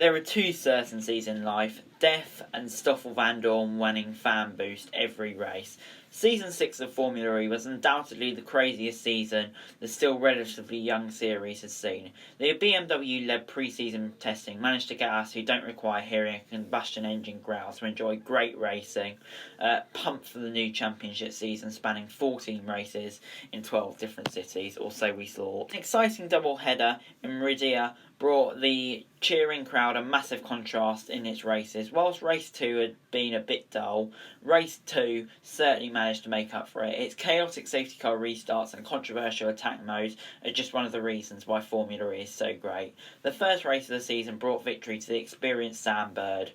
There are two certainties in life: death and Stoffel Vandoorne winning fan boost every race. Season 6 of Formula E was undoubtedly the craziest season the still relatively young series has seen. The BMW-led pre-season testing managed to get us who don't require hearing a combustion engine growl to enjoy great racing, pumped for the new championship season spanning 14 races in 12 different cities, or so we thought. An exciting double-header in Meridia brought the cheering crowd a massive contrast in its races. Whilst race 2 had been a bit dull, race 2 certainly managed to make up for it. Its chaotic safety car restarts and controversial attack modes are just one of the reasons why Formula E is so great. The first race of the season brought victory to the experienced Sam Bird,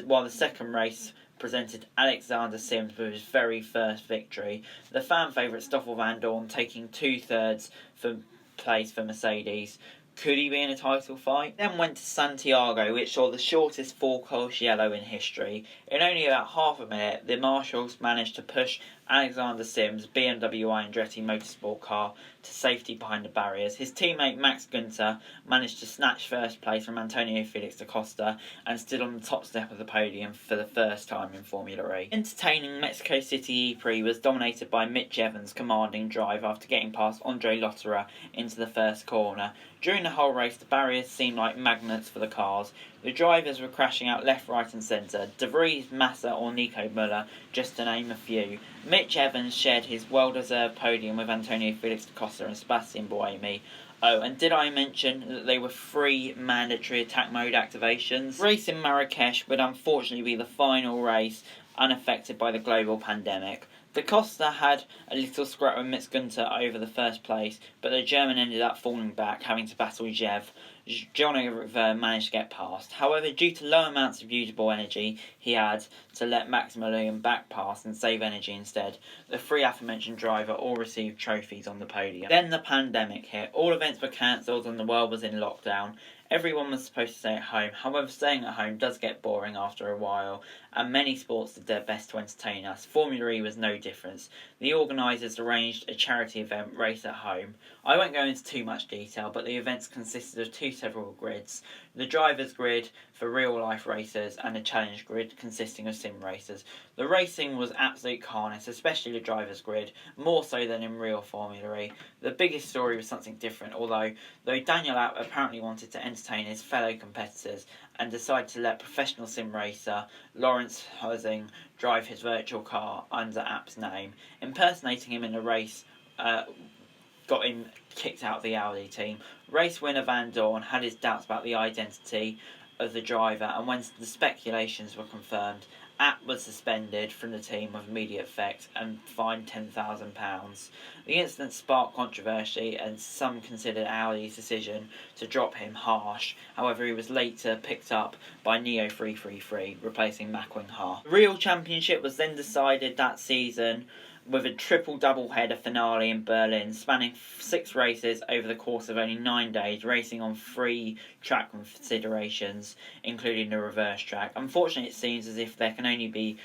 while the second race presented Alexander Sims with his very first victory. The fan favourite Stoffel Vandoorne taking 2/3 for place for Mercedes. Could he be in a title fight? Then went to Santiago, which saw the shortest four-course yellow in history. In only about half a minute, the marshals managed to push Alexander Sims' BMW Andretti Motorsport car to safety behind the barriers. His teammate Max Günther managed to snatch first place from Antonio Felix Da Costa and stood on the top step of the podium for the first time in Formula E. Entertaining Mexico City E-Prix was dominated by Mitch Evans' commanding drive after getting past Andre Lotterer into the first corner. During the whole race, the barriers seemed like magnets for the cars. The drivers were crashing out left, right and centre. De Vries, Massa or Nico Müller, just to name a few. Mitch Evans shared his well-deserved podium with Antonio Felix Da Costa and Sebastian Buemi. Oh, and did I mention that they were 3 mandatory attack mode activations? The race in Marrakesh would unfortunately be the final race unaffected by the global pandemic. Da Costa had a little scrap with Max Günther over the first place, but the German ended up falling back, having to battle Jev. Jean-Oliver managed to get past. However, due to low amounts of usable energy, he had to let Maximilian back pass and save energy instead. The 3 aforementioned driver all received trophies on the podium. Then the pandemic hit. All events were cancelled and the world was in lockdown. Everyone was supposed to stay at home. However, staying at home does get boring after a while, and many sports did their best to entertain us. Formula E was no different. The organisers arranged a charity event, Race at Home. I won't go into too much detail, but the events consisted of 2 several grids: the driver's grid for real-life racers and a challenge grid consisting of sim racers. The racing was absolute carnage, especially the driver's grid, more so than in real Formula E. The biggest story was something different, though Daniel Abt apparently wanted to entertain his fellow competitors and decided to let professional sim racer Lawrence Hosing drive his virtual car under Abt's name. Impersonating him in a race got him kicked out of the Audi team. Race winner Vandoorne had his doubts about the identity of the driver, and when the speculations were confirmed, Abt was suspended from the team with immediate effect and fined £10,000. The incident sparked controversy, and some considered Audi's decision to drop him harsh. However, he was later picked up by Neo 333, replacing Macwing Ha. The real championship was then decided that season with a triple double-header finale in Berlin, spanning 6 races over the course of only 9 days, racing on 3 track considerations, including the reverse track. Unfortunately, it seems as if there can only be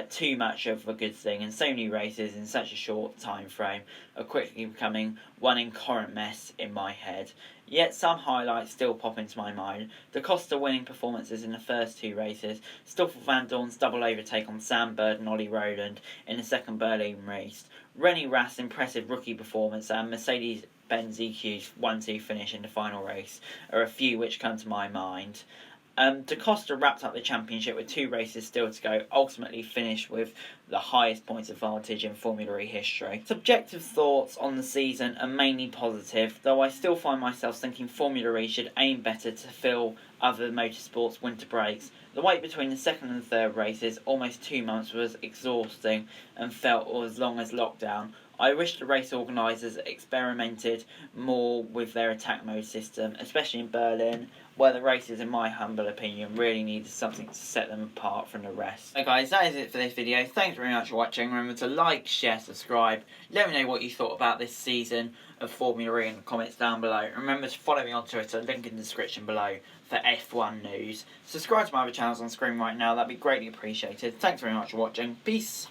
too much of a good thing, and so many races in such a short time frame are quickly becoming one incoherent mess in my head. Yet some highlights still pop into my mind. Da Costa winning performances in the first 2 races, Stoffel Vandoorne's double overtake on Sam Bird and Ollie Rowland in the second Berlin race, Rennie Rast's impressive rookie performance, and Mercedes-Benz EQ's 1-2 finish in the final race are a few which come to my mind. Da Costa wrapped up the championship with 2 races still to go, ultimately finished with the highest points advantage in Formula E history. Subjective thoughts on the season are mainly positive, though I still find myself thinking Formula E should aim better to fill other motorsports' winter breaks. The wait between the second and third races, almost 2 months, was exhausting and felt as long as lockdown. I wish the race organisers experimented more with their attack mode system, especially in Berlin, where the races, in my humble opinion, really needed something to set them apart from the rest. So guys, that is it for this video. Thanks very much for watching. Remember to like, share, subscribe. Let me know what you thought about this season of Formula E in the comments down below. Remember to follow me on Twitter, link in the description below for F1 news. Subscribe to my other channels on screen right now, that'd be greatly appreciated. Thanks very much for watching. Peace.